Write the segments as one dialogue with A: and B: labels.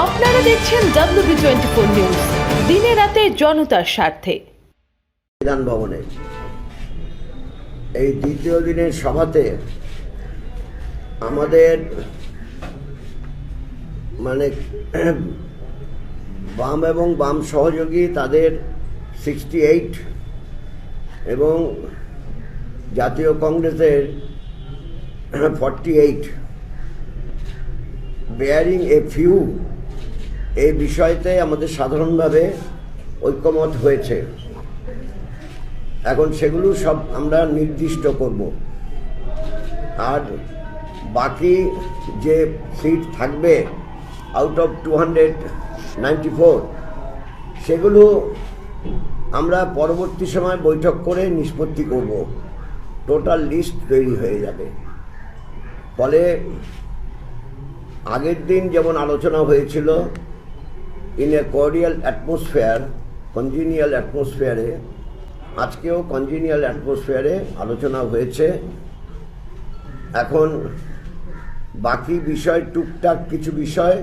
A: আপনারা দেখছেন WB24 news, দিনে রাতে জনতার স্বার্থে।
B: বিধান ভবনে এই দ্বিতীয় দিনের সভাতে আমাদের বাম এবং বাম সহযোগী তাদের 68 এবং জাতীয় কংগ্রেসের 48 বেয়ারিং এ ফিউ এই বিষয়তে আমাদের সাধারণভাবে ঐক্যমত হয়েছে। এখন সেগুলো সব আমরা নির্দিষ্ট করব, আর বাকি যে সিট থাকবে আউট অফ 294 সেগুলো আমরা পরবর্তী সময় বৈঠক করে নিষ্পত্তি করব। টোটাল লিস্ট তৈরি হয়ে যাবে। ফলে আগের দিন যেমন আলোচনা হয়েছিল in a cordial atmosphere, congenial অ্যাটমসফিয়ারে, আজকেও কনজিনিয়াল অ্যাটমসফিয়ারে আলোচনা হয়েছে। এখন বাকি বিষয়, টুকটাক কিছু বিষয়,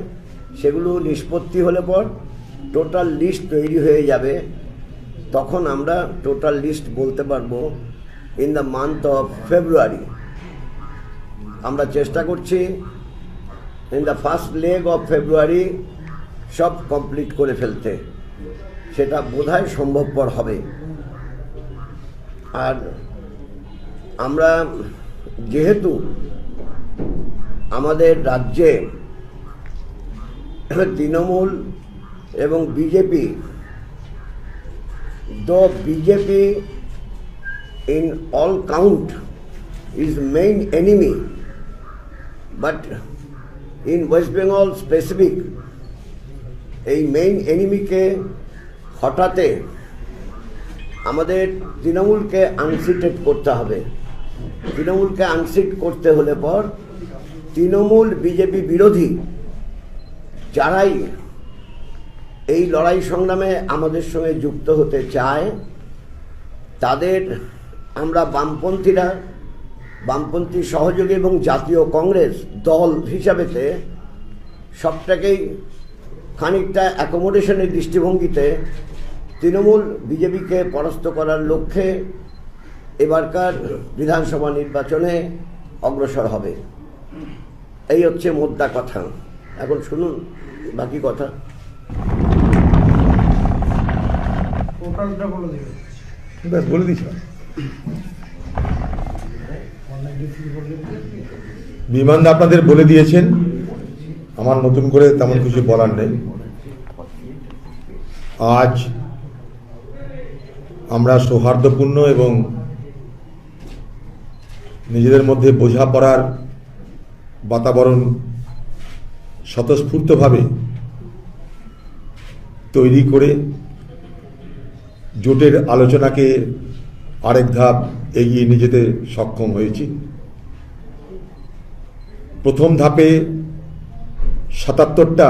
B: সেগুলো নিষ্পত্তি হলে পর টোটাল লিস্ট তৈরি হয়ে যাবে। তখন আমরা টোটাল লিস্ট বলতে পারবো in the month of February. আমরা চেষ্টা করছি in the first leg of February সব কমপ্লিট করে ফেলতে। সেটা বোধহয় সম্ভবপর হবে। আর আমরা যেহেতু আমাদের রাজ্যে তৃণমূল এবং BJP, the BJP in all count is main enemy, but in West Bengal specific এই মেইন এনিমিকে হটাতে আমাদের তৃণমূলকে আনসিটেড করতে হবে। তৃণমূলকে আনসিট করতে হলে পর তৃণমূল বিজেপি বিরোধী যারাই এই লড়াই সংগ্রামে আমাদের সঙ্গে যুক্ত হতে চায় তাদের আমরা বামপন্থী সহযোগী এবং জাতীয় কংগ্রেস দল হিসাবেতে সবটাকেই খানিকটা অ্যাকোমোডেশনের দৃষ্টিভঙ্গিতে তৃণমূল বিজেপিকে পরাস্ত করার লক্ষ্যে এবারকার বিধানসভা নির্বাচনে অগ্রসর হবে। এই হচ্ছে মোদ্দা কথা। এখন শুনুন বাকি কথা।
C: বলে দিস। বিমান আপনাদের বলে দিয়েছেন, আমার নতুন করে তেমন কিছু বলার নেই। আজ আমরা সৌহার্দ্যপূর্ণ এবং নিজেদের মধ্যে বোঝাপড়ার বাতাবরণ স্বতঃস্ফূর্তভাবে তৈরি করে জোটের আলোচনাকে আরেক ধাপ এগিয়ে নিয়ে যেতে সক্ষম হয়েছি। প্রথম ধাপে 77টা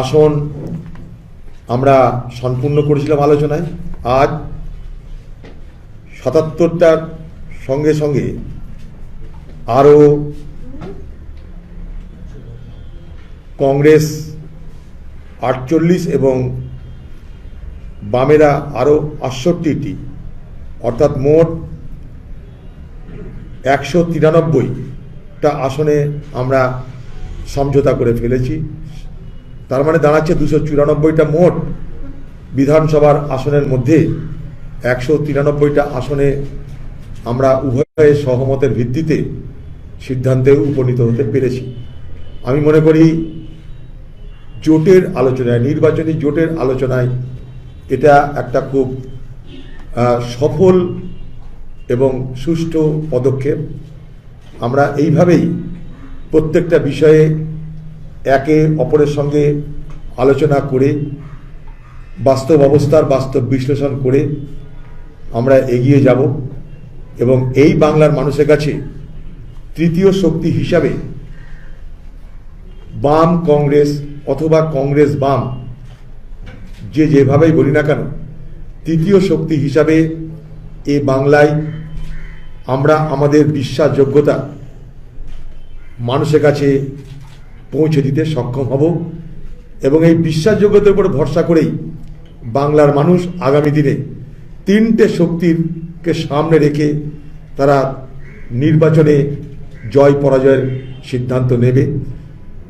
C: আসন আমরা সম্পূর্ণ করেছিলাম আলোচনায়। আজ 77টার সঙ্গে সঙ্গে আরও কংগ্রেস 48 এবং বামেরা আরও 68টি, অর্থাৎ মোট 193টা আসনে আমরা সমঝোতা করে ফেলেছি। তার মানে দাঁড়াচ্ছে 294টা মোট বিধানসভার আসনের মধ্যে 193টা আসনে আমরা উভয়ের সহমতের ভিত্তিতে সিদ্ধান্তে উপনীত হতে পেরেছি। আমি মনে করি জোটের আলোচনায়, নির্বাচনী জোটের আলোচনায় এটা একটা খুব সফল এবং সুষ্ঠু পদক্ষেপ। আমরা এইভাবেই প্রত্যেকটা বিষয়ে একে অপরের সঙ্গে আলোচনা করে বাস্তব অবস্থার বাস্তব বিশ্লেষণ করে আমরা এগিয়ে যাব এবং এই বাংলার মানুষের কাছে তৃতীয় শক্তি হিসাবে বাম কংগ্রেস অথবা কংগ্রেস বাম যেভাবেই বলি না কেন, তৃতীয় শক্তি হিসাবে এ বাংলায় আমরা আমাদের বিশ্বাসযোগ্যতা মানুষের কাছে পৌঁছে দিতে সক্ষম হব এবং এই বিশ্বাসযোগ্যতার উপর ভরসা করেই বাংলার মানুষ আগামী দিনে তিনটে শক্তিকে সামনে রেখে তারা নির্বাচনে জয় পরাজয়ের সিদ্ধান্ত নেবে।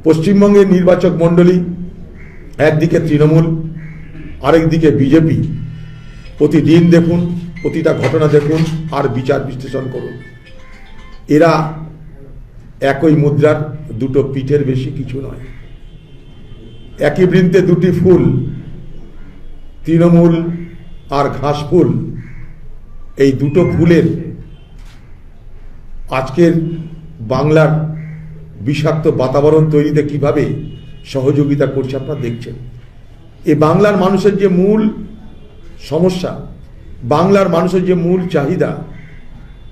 C: পশ্চিমবঙ্গের নির্বাচক মণ্ডলী একদিকে তৃণমূল, আরেকদিকে বিজেপি। প্রতিদিন দেখুন, প্রতিটা ঘটনা দেখুন আর বিচার বিশ্লেষণ করুন। এরা একই মুদ্রার দুটো পিঠের বেশি কিছু নয়। একই বৃন্তে দুটি ফুল, তৃণমূল আর ঘাস ফুল, এই দুটো ফুলের আজকের বাংলার বিষাক্ত বাতাবরণ তৈরিতে কিভাবে সহযোগিতা করছে আপনারা দেখছেন। এই বাংলার মানুষের যে মূল সমস্যা, বাংলার মানুষের যে মূল চাহিদা,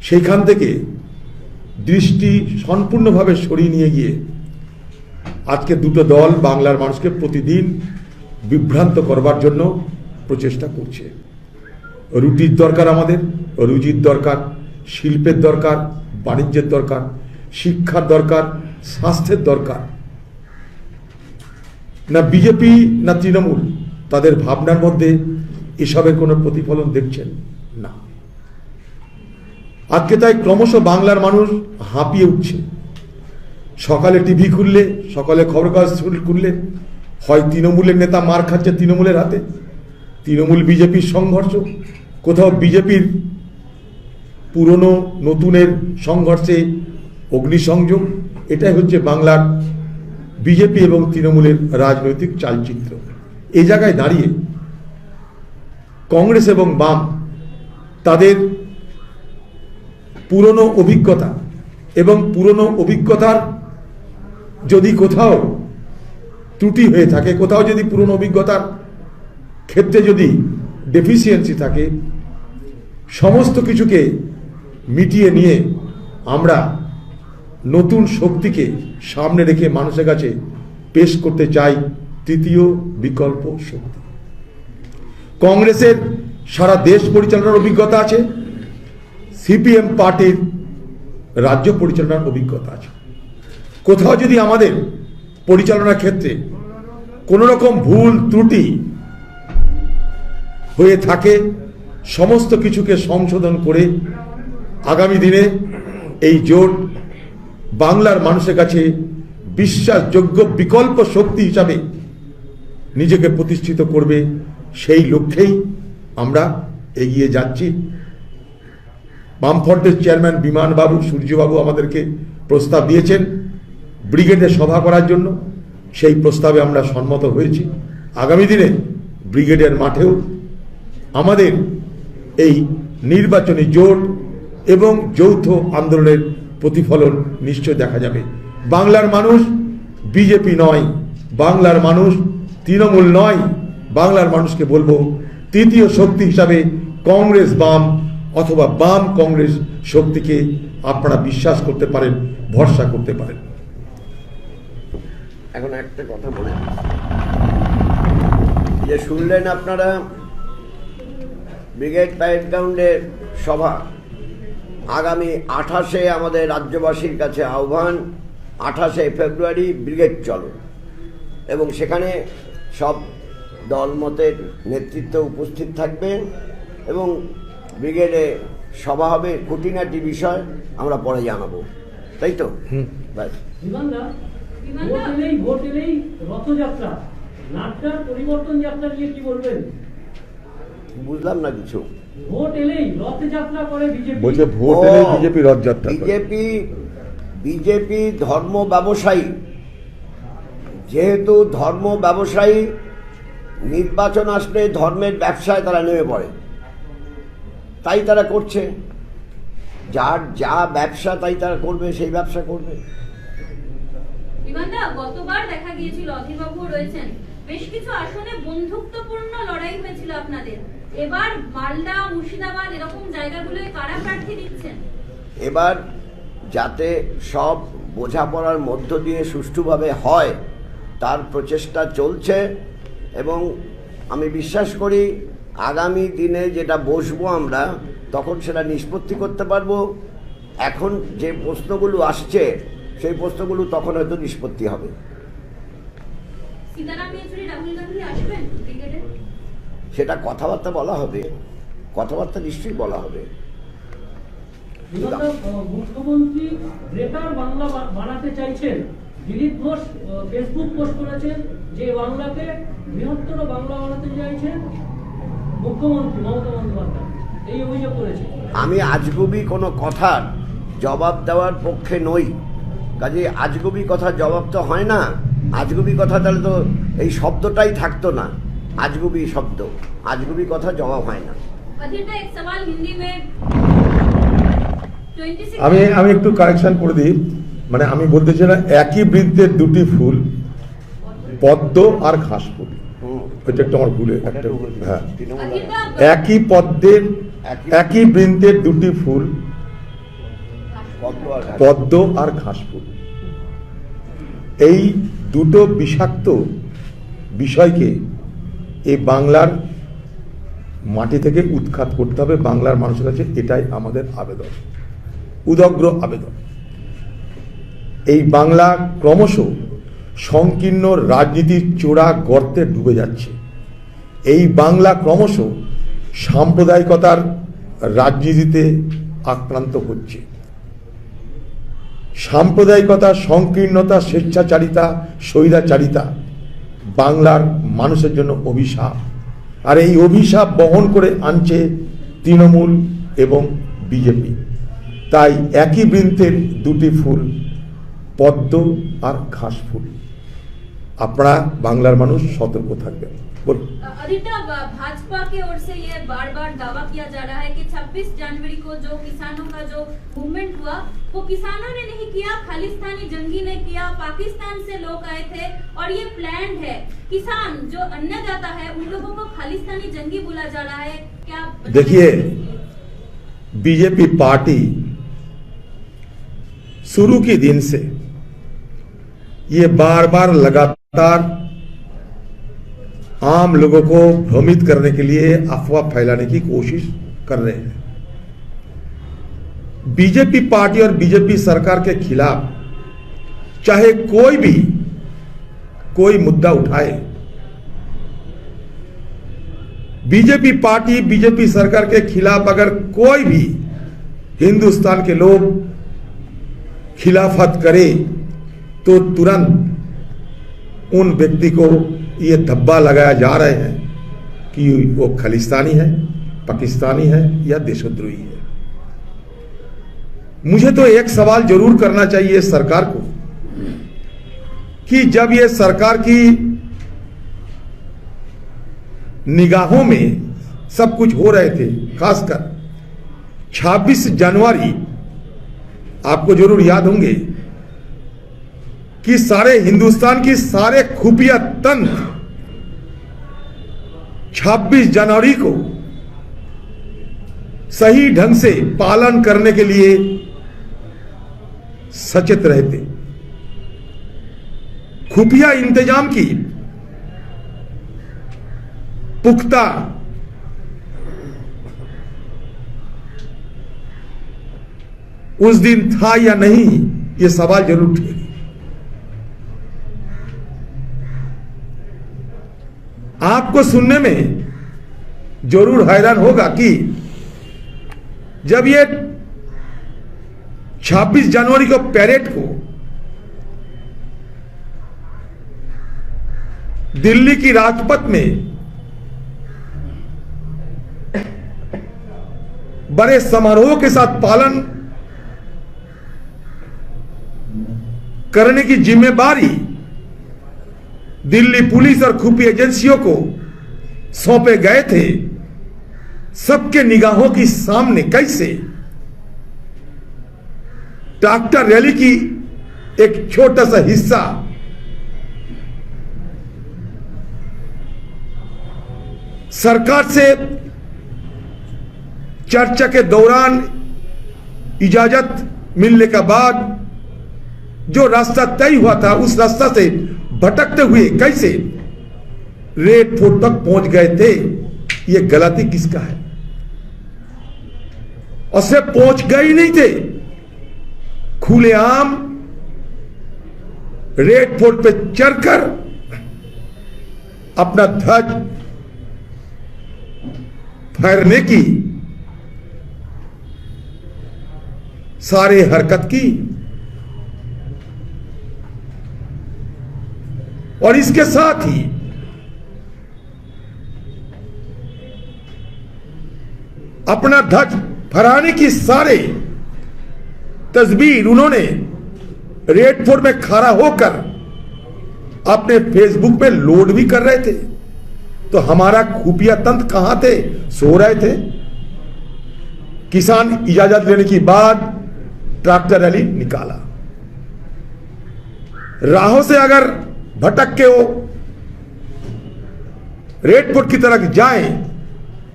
C: সেইখান থেকে দৃষ্টি সম্পূর্ণভাবে সরিয়ে নিয়ে গিয়ে আজকে দুটো দল বাংলার মানুষকে প্রতিদিন বিভ্রান্ত করবার জন্য প্রচেষ্টা করছে। রুটির দরকার, আমাদের রুজির দরকার, শিল্পের দরকার, বাণিজ্যের দরকার, শিক্ষার দরকার, স্বাস্থ্যের দরকার। না বিজেপি না তৃণমূল তাদের ভাবনার মধ্যে এসবের কোনো প্রতিফলন দেখছেন না। আজকে তাই ক্রমশ বাংলার মানুষ হাঁপিয়ে উঠছে। সকালে টিভি খুললে, সকালে খবর কাগজ খুললে হয় তৃণমূলের নেতা মার খাচ্ছে তৃণমূলের হাতে, তৃণমূল বিজেপির সংঘর্ষ, কোথাও বিজেপির পুরনো নতুনের সংঘর্ষে অগ্নিসংযোগ। এটাই হচ্ছে বাংলার বিজেপি এবং তৃণমূলের রাজনৈতিক চালচিত্র। এই জায়গায় দাঁড়িয়ে কংগ্রেস এবং বাম তাদের পুরনো অভিজ্ঞতা এবং পুরনো অভিজ্ঞতার যদি কোথাও ত্রুটি হয়ে থাকে, কোথাও যদি পুরনো অভিজ্ঞতার ক্ষেত্রে যদি ডেফিসিয়েন্সি থাকে, সমস্ত কিছুকে মিটিয়ে নিয়ে আমরা নতুন শক্তিকে সামনে রেখে মানুষের কাছে পেশ করতে চাই তৃতীয় বিকল্প শক্তি। কংগ্রেসের সারা দেশ পরিচালনার অভিজ্ঞতা আছে, সিপিএম পার্টির রাজ্য পরিচালনার অভিজ্ঞতা আছে। কোথাও যদি আমাদের পরিচালনার ক্ষেত্রে কোনো রকম ভুল ত্রুটি হয়ে থাকে, সমস্ত কিছুকে সংশোধন করে আগামী দিনে এই জোট বাংলার মানুষের কাছে বিশ্বাসযোগ্য বিকল্প শক্তি হিসাবে নিজেকে প্রতিষ্ঠিত করবে, সেই লক্ষ্যেই আমরা এগিয়ে যাচ্ছি। বামফ্রন্টের চেয়ারম্যান বিমানবাবু, সূর্যবাবু আমাদেরকে প্রস্তাব দিয়েছেন ব্রিগেডে সভা করার জন্য। সেই প্রস্তাবে আমরা সম্মত হয়েছি। আগামী দিনে ব্রিগেডের মাঠেও আমাদের এই নির্বাচনী জোট এবং যৌথ আন্দোলনের প্রতিফলন নিশ্চয় দেখা যাবে। বাংলার মানুষ বিজেপি নয়, বাংলার মানুষ তৃণমূল নয়, বাংলার মানুষকে বলবো তৃতীয় শক্তি হিসাবে কংগ্রেস বাম অথবা বাম কংগ্রেস শক্তিকে আপনারা বিশ্বাস করতে পারেন, ভরসা করতে পারেন।
B: এখন একটা কথা বলে যে শুনলেন আপনারা ব্রিগেড প্যারেড গ্রাউন্ডের সভা। আগামী 28-এ আমাদের রাজ্যবাসীর কাছে আহ্বান, 28শে ফেব্রুয়ারি ব্রিগেড চলো, এবং সেখানে সব দলমতের নেতৃত্ব উপস্থিত থাকবে এবং ব্রিগেডে সভা হবে। খুঁটিনাটি বিষয় আমরা পরে জানাবো, তাই তো? ব্যাস।
D: ভোট এলেই রথযাত্রা, নাট্যার পরিবর্তন যাত্রা নিয়ে কি বলবেন?
B: বুঝলাম না কিছু।
D: ভোট এলেই রথযাত্রা করে বিজেপি,
C: বলছে ভোট এলেই বিজেপি রথযাত্রা করে।
B: বিজেপি ধর্ম ব্যবসায়ী, যেহেতু ধর্ম ব্যবসায়ী, নির্বাচন আসলে ধর্মের ব্যবসায় তারা নেমে পড়ে, তাই তারা করছে। যার যা ব্যবসা তাই তারা করবে, সেই ব্যবসা করবে।
E: গতবার দেখা গিয়েছিল, অধীরবাবু রয়েছেন, বেশ কিছু আসনে বন্ধুত্বপূর্ণ লড়াই হয়েছিল আপনাদের। এবার মালদা, মুর্শিদাবাদ এরকম জায়গাগুলোয় কারা প্রার্থী দিচ্ছেন?
B: এবার যাতে সব বোঝাপড়ার মধ্য দিয়ে সুষ্ঠুভাবে হয় তার প্রচেষ্টা চলছে, এবং আমি বিশ্বাস করি আগামী দিনে যেটা বসবো আমরা, তখন সেটা নিষ্পত্তি করতে পারবো এখন যে প্রশ্নগুলো আসছে সেই প্রশ্নগুলো তখন হয়তো নিষ্পত্তি হবে।
E: সীতারাম ইয়েচুরি রাহুল গান্ধী আসবেন ব্রিগেডে?
B: সেটা কথাবার্তা বলা হবে, কথাবার্তা নিশ্চয়ই বলা হবে।
D: মুখ্যমন্ত্রী গ্রেটার বাংলা বানাতে চাইছেন। দিলীপ ঘোষ ফেসবুক পোস্ট করেছেন যে বাংলাকে বৃহত্তর বাংলা বানাতে চাইছেন মুখ্যমন্ত্রী মমতা বন্দ্যোপাধ্যায়, এই অভিযোগ করেছে।
B: আমি আজগুবি কোনো কথার জবাব দেওয়ার পক্ষে নই, কাজে আজগুবি কথার জবাব তো হয় না। আজগুবি কথা তাহলে তো এই শব্দটাই থাকতো না, আজগুবি শব্দ, আজগুবি কথা জবাব হয় না।
E: अधिकतर एक सवाल हिंदी में 26
C: আমি একটু কারেকশন করে দিই, মানে আমি বলতে চাই না একই বৃন্তের দুটি ফুল, পদ্ম আর ঘাস ফুল, এটা একটু আমার ভুলে একটা, হ্যাঁ, একই পদ্মের একই বৃন্তের দুটি ফুল, পদ্ম আর ঘাস ফুল, এই দুটো বিষাক্ত বিষয়কে এই বাংলার মাটি থেকে উৎখাত করতে হবে বাংলার মানুষের কাছে, এটাই আমাদের আবেদন, উদগ্র আবেদন। এই বাংলা ক্রমশ সংকীর্ণ রাজনীতির চোরা গর্তে ডুবে যাচ্ছে। এই বাংলা ক্রমশ সাম্প্রদায়িকতার রাজনীতিতে আক্রান্ত হচ্ছে। সাম্প্রদায়িকতা, সংকীর্ণতা, স্বেচ্ছাচারিতা, স্বৈরাচারিতা বাংলার মানুষের জন্য অভিশাপ, আর এই অভিশাপ বহন করে আনছে তৃণমূল এবং বিজেপি। তাই একই বৃন্তের দুটি ফুল, পদ্ম আর ঘাস ফুল। আপনারা বাংলার মানুষ সতর্ক থাকবেন। বলুন।
E: अधिकतर भाजपा की ओर से ये बार बार दावा किया जा रहा है कि 26 जनवरी को जो किसानों का जो मूवमेंट हुआ वो किसानों ने नहीं किया, खालिस्तानी जंगी ने किया, पाकिस्तान से लोग आए थे और ये प्लान्ड है। किसान जो अन्नदाता है उन लोगों को खालिस्तानी जंगी बोला जा रहा है, क्या?
C: देखिए, बीजेपी पार्टी शुरू के दिन से ये बार बार लगातार आम लोगों को भ्रमित करने के लिए अफवाह फैलाने की कोशिश कर रहे हैं। बीजेपी पार्टी और बीजेपी सरकार के खिलाफ चाहे कोई मुद्दा उठाए, बीजेपी पार्टी, बीजेपी सरकार के खिलाफ अगर कोई भी हिंदुस्तान के लोग खिलाफत करे तो तुरंत उन व्यक्ति को ये धब्बा लगाया जा रहे हैं कि वो खालिस्तानी है, पाकिस्तानी है या देशद्रोही है। मुझे तो एक सवाल जरूर करना चाहिए सरकार को कि जब ये सरकार की निगाहों में सब कुछ हो रहे थे, खासकर 26 जनवरी, आपको जरूर याद होंगे कि सारे हिंदुस्तान की सारे खुफिया तंत्र 26 जनवरी को सही ढंग से पालन करने के लिए सचेत रहते। खुफिया इंतजाम की पुख्ता उस दिन था या नहीं, ये सवाल जरूर उठेगा। आपको सुनने में जरूर हैरान होगा कि जब ये 26 जनवरी को पैरेड को दिल्ली की राजपथ में बड़े समारोह के साथ पालन करने की जिम्मेदारी दिल्ली पुलिस और खुफिया एजेंसियों को सौंपे गए थे, सबके निगाहों की सामने कैसे ट्रैक्टर रैली की एक छोटा सा हिस्सा सरकार से चर्चा के दौरान इजाजत मिलने के बाद जो रास्ता तय हुआ था उस रास्ता से भटकते हुए कैसे रेड फोर्ट तक पहुंच गए थे, ये गलती किसका है? और सिर्फ पहुंच गए ही नहीं थे, खुलेआम रेड फोर्ट पे चढ़कर अपना ध्वज फहरने की सारे हरकत की, और इसके साथ ही अपना ध्वज फहराने की सारे तस्वीर उन्होंने रेड फोर्ट में खड़ा होकर अपने फेसबुक पे लोड भी कर रहे थे। तो हमारा खुफिया तंत्र कहां थे? सो रहे थे। किसान इजाजत लेने के बाद ट्रैक्टर रैली निकाला। राहों से अगर भटक के वो रेड फोर्ट की तरफ जाएं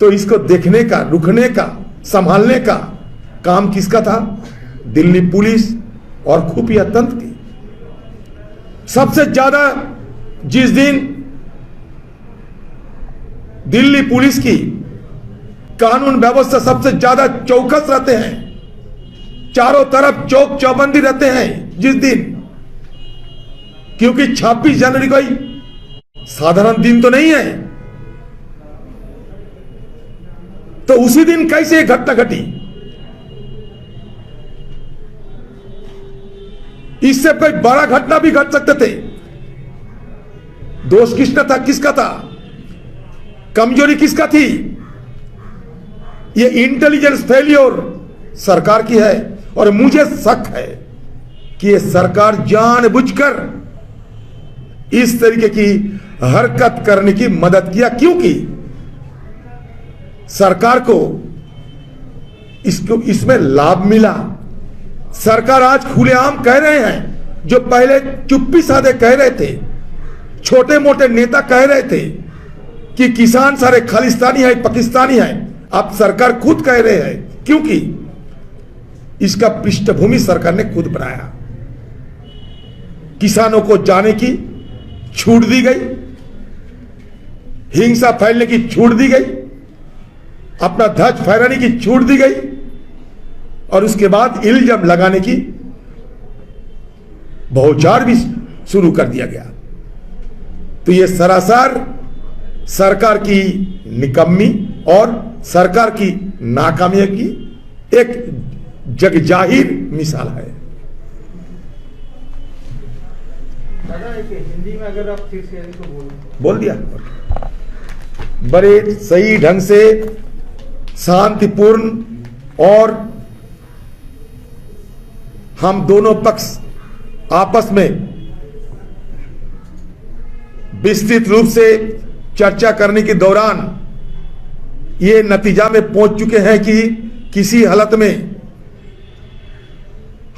C: तो इसको देखने का, रुकने का, संभालने का काम किसका था? दिल्ली पुलिस और खुफिया तंत्र की। सबसे ज्यादा जिस दिन दिल्ली पुलिस की कानून व्यवस्था सबसे ज्यादा चौकस रहते हैं, चारों तरफ चौक चौबंदी रहते हैं जिस दिन, क्योंकि 26 जनवरी कोई साधारण दिन तो नहीं है। तो उसी दिन कैसे घटना घटी? इससे कोई बड़ा घटना भी घट सकते थे। दोष किसका था? कमजोरी किसका थी? ये इंटेलिजेंस फेलियर सरकार की है, और मुझे शक है कि ये सरकार जानबूझकर इस तरीके की हरकत करने की मदद किया, क्योंकि सरकार को इसमें लाभ मिला। सरकार आज खुलेआम कह रहे हैं, जो पहले चुप्पी साधे कह रहे थे, छोटे मोटे नेता कह रहे थे कि किसान सारे खालिस्तानी है, पाकिस्तानी है, अब सरकार खुद कह रहे हैं, क्योंकि इसका पृष्ठभूमि सरकार ने खुद बनाया। किसानों को जाने की छूट दी गई, हिंसा फैलने की छूट दी गई, अपना ध्वज फहराने की छूट दी गई, और उसके बाद इल्जाम लगाने की बहुचार भी शुरू कर दिया गया। तो यह सरासर सरकार की निकम्मी और सरकार की नाकामी की एक जगजाहिर मिसाल है।
F: हिंदी में अगर आप फिर से तो
C: बोल दिया। बड़े सही ढंग से शांतिपूर्ण, और हम दोनों पक्ष आपस में विस्तृत रूप से चर्चा करने के दौरान ये नतीजा में पहुंच चुके हैं कि किसी हालत में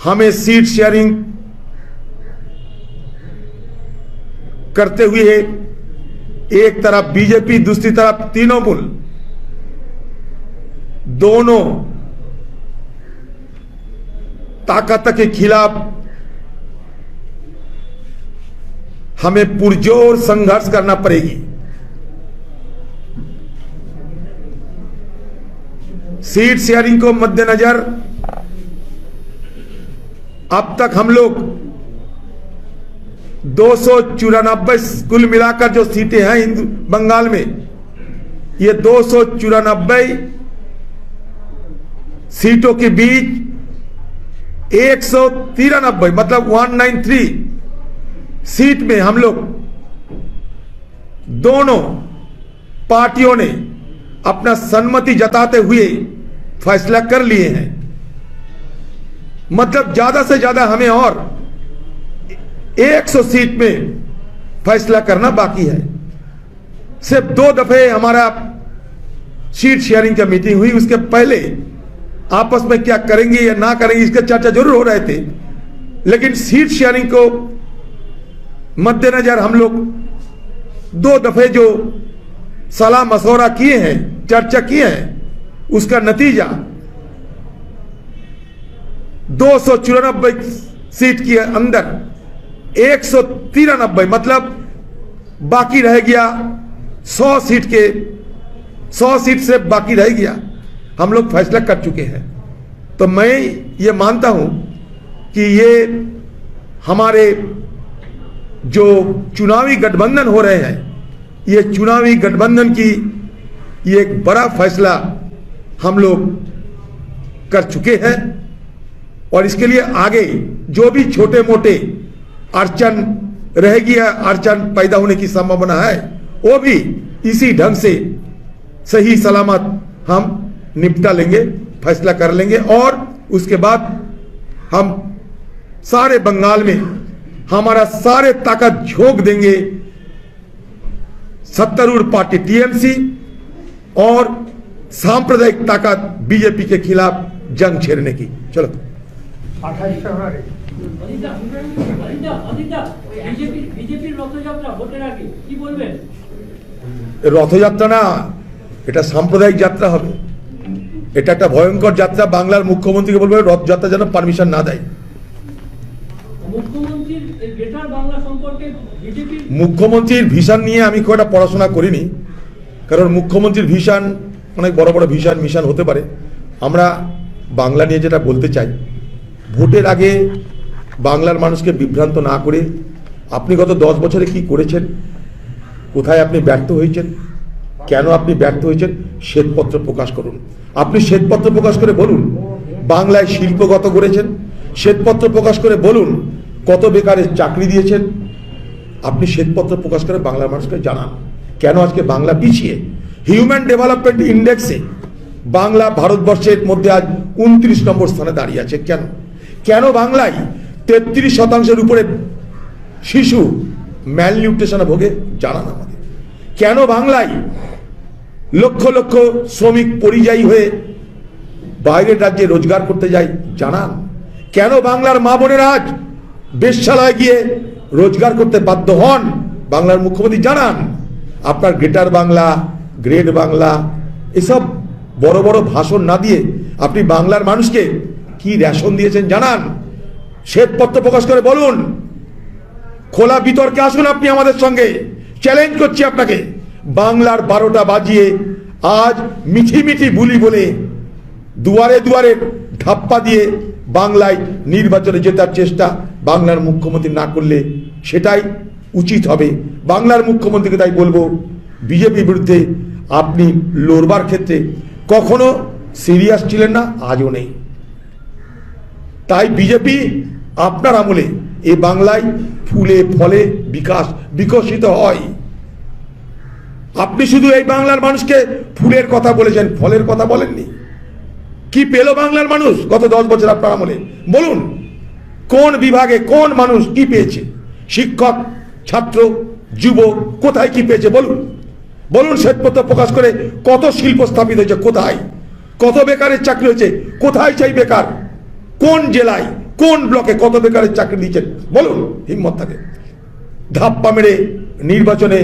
C: हमें सीट शेयरिंग करते हुए एक तरफ बीजेपी, दूसरी तरफ तृणमूल, दोनों ताकत के खिलाफ हमें पुरजोर संघर्ष करना पड़ेगी। सीट शेयरिंग को मद्देनजर अब तक हम लोग 294 कुल मिलाकर जो सीटें हैं हिंदू बंगाल में, ये 294 सीटों के बीच 193 मतलब 193 सीट में हम लोग दोनों पार्टियों ने अपना सहमति जताते हुए फैसला कर लिए हैं। मतलब ज्यादा से ज्यादा हमें और 100 सीट में फैसला करना बाकी है। सिर्फ 2 दफे हमारा सीट शेयरिंग का मीटिंग हुई, उसके पहले आपस में क्या करेंगे या ना करेंगे इसका चर्चा जरूर हो रहे थे, लेकिन सीट शेयरिंग को मद्देनजर हम लोग 2 दफे जो सलाह मशवरा किए हैं, चर्चा किए हैं, उसका नतीजा 294 सीट के अंदर 193 मतलब बाकी रह गया 100 सीट के 100 सीट से बाकी रह गया, हम लोग फैसला कर चुके हैं। तो मैं ये मानता हूं कि ये हमारे जो चुनावी गठबंधन हो रहे हैं, ये चुनावी गठबंधन की ये एक बड़ा फैसला हम लोग कर चुके हैं और इसके लिए आगे जो भी छोटे मोटे अड़चन रहेगी या अड़चन पैदा होने की संभावना है वो भी इसी ढंग से सही सलामत हम निपटा लेंगे, फैसला कर लेंगे और उसके बाद हम सारे बंगाल में हमारा सारे ताकत झोंक देंगे सत्तारूढ़ पार्टी टीएमसी और सांप्रदायिक ताकत बीजेपी के खिलाफ जंग छेड़ने की। चलो
F: 28 ফেব্রুয়ারি
D: বিজেপির রথযাত্রা ভোটের আগে কি বলবেন?
C: রথযাত্রা না, এটা সাম্প্রদায়িক যাত্রা হবে, এটা একটা ভয়ঙ্কর যাত্রা। বাংলার মুখ্যমন্ত্রীকে বলবে রথযাত্রা যেন পারমিশন না দেয়।
D: মুখ্যমন্ত্রীর এই গ্রেটার বাংলা সম্পর্কে বিজেপির
C: মুখ্যমন্ত্রীর ভিশন নিয়ে আমি খুব একটা পড়াশোনা করিনি, কারণ মুখ্যমন্ত্রীর ভিশন অনেক বড় বড় ভিশন মিশন হতে পারে। আমরা বাংলা নিয়ে যেটা বলতে চাই, ভোটের আগে বাংলার মানুষকে বিভ্রান্ত না করে আপনি গত 10 বছরে কি করেছেন, কোথায় আপনি ব্যর্থ হয়েছেন, কেন আপনি ব্যর্থ হয়েছেন, শ্বেতপত্র প্রকাশ করুন। আপনি শ্বেতপত্র প্রকাশ করে বলুন বাংলায় শিল্প কত করেছেন, শ্বেতপত্র প্রকাশ করে বলুন কত বেকারের চাকরি দিয়েছেন। আপনি শ্বেতপত্র প্রকাশ করে বাংলার মানুষকে জানান কেন আজকে বাংলা পিছিয়ে। হিউম্যান ডেভেলপমেন্ট ইন্ডেক্সে বাংলা ভারতবর্ষের মধ্যে আজ 29 নম্বর স্থানে দাঁড়িয়ে আছে। কেন কেন বাংলায় 33% উপরে শিশু ম্যালনিউট্রিশনে ভোগে জানান আমাদের। কেন বাংলায় লক্ষ লক্ষ শ্রমিক পরিযায়ী হয়ে বাইরের রাজ্যে রোজগার করতে যায় জানান। কেন বাংলার মা বোনেরা আজ বেশ্যালয়ে গিয়ে রোজগার করতে বাধ্য হন, বাংলার মুখ্যমন্ত্রী জানান। আপনার গ্রেটার বাংলা, গ্রেট বাংলা এসব বড় বড় ভাষণ না দিয়ে আপনি বাংলার মানুষকে কি রেশন দিয়েছেন জানান। শ্বেতপত্র প্রকাশ করে বলুন, খোলা বিতর্কে আসুন আপনি আমাদের সঙ্গে। চ্যালেঞ্জ করছি আপনাকে। বাংলার 12টা বাজিয়ে আজ মিঠি মিঠি বুলি বলে দুয়ারে দুয়ারে ধাপ্পা দিয়ে বাংলায় নির্বাচনে জেতার চেষ্টা বাংলার মুখ্যমন্ত্রী না করলে সেটাই উচিত হবে। বাংলার মুখ্যমন্ত্রীকে তাই বলবো, বিজেপির বিরুদ্ধে আপনি লড়বার ক্ষেত্রে কখনো সিরিয়াস ছিলেন না, আজও নেই। তাই বিজেপি আপনার আমলে এ বাংলায় ফুলে ফলে বিকশিত হয়। আপনি শুধু এই বাংলার মানুষকে ফুলের কথা বলেছেন, ফলের কথা বলেননি। কি পেল বাংলার মানুষ গত 10 বছর আপনার আমলে? বলুন কোন বিভাগে কোন মানুষ কি পেয়েছে? শিক্ষক, ছাত্র, যুবক কোথায় কি পেয়েছে বলুন। বলুন শ্বেতপত্র প্রকাশ করে কত শিল্প স্থাপিত হয়েছে, কোথায়? কত বেকারের চাকরি হয়েছে, কোথায় চাই বেকার? কোন জেলায় কোন ব্লকে কত বেকারের চাকরি দিচ্ছেন বলুন, হিম্মত থাকে। ধাপ্পা মেরে নির্বাচনে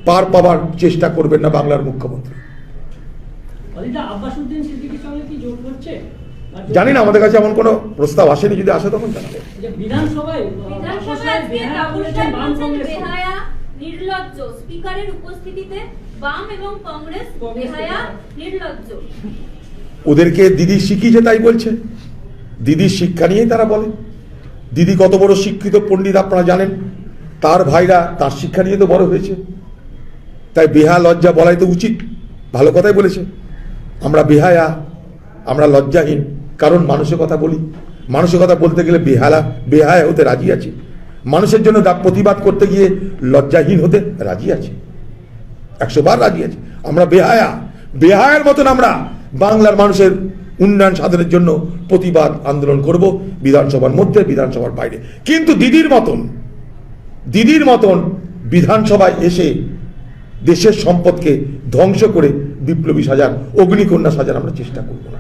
C: পার পাবার চেষ্টা করবেন না বাংলার মুখ্যমন্ত্রী।
D: আব্বাসউদ্দিন সিদ্দিকীর সঙ্গে কি জোট হচ্ছে?
C: জানি না, আমাদের কাছে এমন কোনো প্রস্তাব আসেনি, যদি আসে তখন জানাবো।
D: বিধানসভায়
E: আজকে কাপুর সাহেব বলছেন বেহায়া, নির্লজ্জ। স্পিকারের উপস্থিতিতে বাম এবং কংগ্রেস বেহায়া, নির্লজ্জ।
C: ওদেরকে দিদি শিখিয়েছে তাই বলছে, দিদির শিক্ষা নিয়েই তারা বলে। দিদি কত বড় শিক্ষিত পণ্ডিত আপনারা জানেন, তার ভাইরা তার শিক্ষা নিয়ে তো বড় হয়েছে। তাই বেহা লজ্জা বলাই তো উচিত, ভালো কথাই বলেছে। আমরা বেহায়া, আমরা লজ্জাহীন, কারণ মানুষের কথা বলি। মানুষের কথা বলতে গেলে বেহায়া হতে রাজি আছি, মানুষের জন্য প্রতিবাদ করতে গিয়ে লজ্জাহীন হতে রাজি আছি, 100 বার রাজি আছি। আমরা বেহায়ার মতন আমরা বাংলার মানুষের উন্নয়ন সাধনের জন্য প্রতিবাদ আন্দোলন করব, বিধানসভার মধ্যে, বিধানসভার বাইরে। কিন্তু দিদির মতন বিধানসভায় এসে দেশের সম্পদকে ধ্বংস করে বিপ্লবী সাজান, অগ্নিকন্যা সাজান আমরা চেষ্টা করব না।